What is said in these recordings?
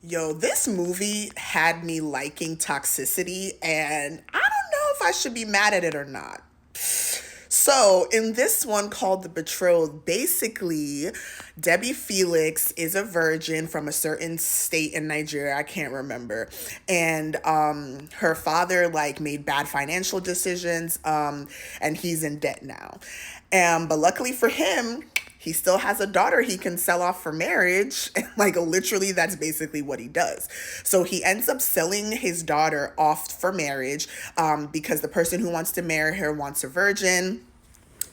Yo, this movie had me liking toxicity, and I don't know if I should be mad at it or not. So, in this one called The Betrothed, basically, Debbie Felix is a virgin from a certain state in Nigeria. I can't remember. And her father, like, made bad financial decisions, and he's in debt now. But luckily for him, he still has a daughter he can sell off for marriage. Like, literally, that's basically what he does. So he ends up selling his daughter off for marriage because the person who wants to marry her wants a virgin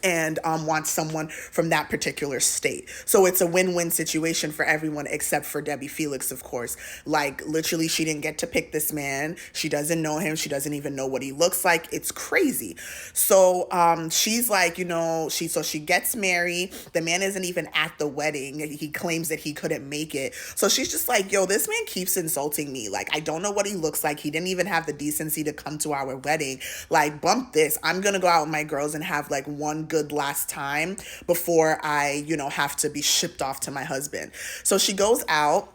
and wants someone from that particular state. So it's a win-win situation for everyone except for Debbie Felix, of course. Like, literally, she didn't get to pick this man. She doesn't know him. She doesn't even know what he looks like. It's crazy. So she's like, she gets married. The man isn't even at the wedding. He claims that he couldn't make it. So she's just like, yo, this man keeps insulting me. Like, I don't know what he looks like. He didn't even have the decency to come to our wedding. Like, bump this. I'm gonna go out with my girls and have like one good last time before I, have to be shipped off to my husband. So she goes out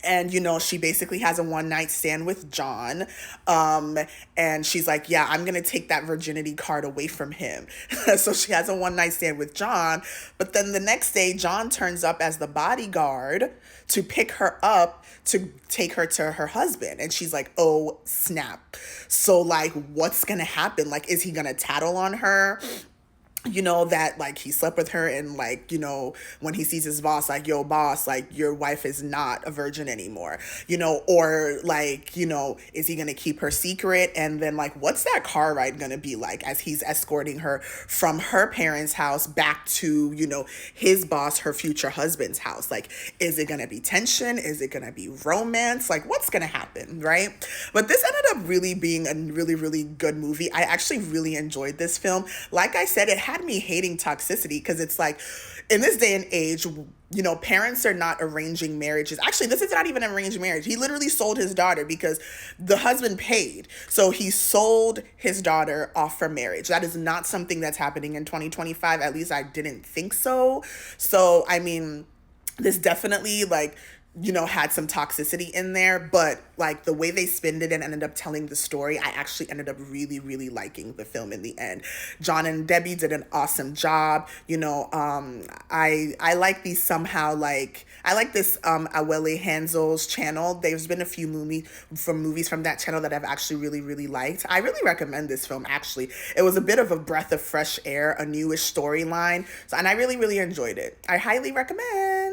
and she basically has a one night stand with John, and she's like, yeah, I'm gonna take that virginity card away from him. So she has a one night stand with John, but then the next day John turns up as the bodyguard to pick her up to take her to her husband, and she's like, oh snap. So like, what's gonna happen? Like, is he gonna tattle on her, that like he slept with her, and like, when he sees his boss, like, yo boss, like, your wife is not a virgin anymore, or like, is he gonna keep her secret? And then like, what's that car ride gonna be like as he's escorting her from her parents' house back to, his boss, her future husband's house? Like, is it gonna be tension? Is it gonna be romance? Like, what's gonna happen, right? But this ended up really being a really, really good movie. I actually really enjoyed this film. Like I said, it had me hating toxicity because it's like, in this day and age, parents are not arranging marriages. Actually, this is not even an arranged marriage. He literally sold his daughter because the husband paid. So he sold his daughter off for marriage. That is not something that's happening in 2025. At least I didn't think so. So, I mean, this definitely like, had some toxicity in there, but like the way they spinned it and ended up telling the story, I actually ended up really, really liking the film in the end. John and Debbie did an awesome job. I like these somehow, like, I like this Awele Hansel's channel. There's been a few movies from that channel that I've actually really, really liked. I really recommend this film, actually. It was a bit of a breath of fresh air, a newish storyline. So, and I really, really enjoyed it. I highly recommend.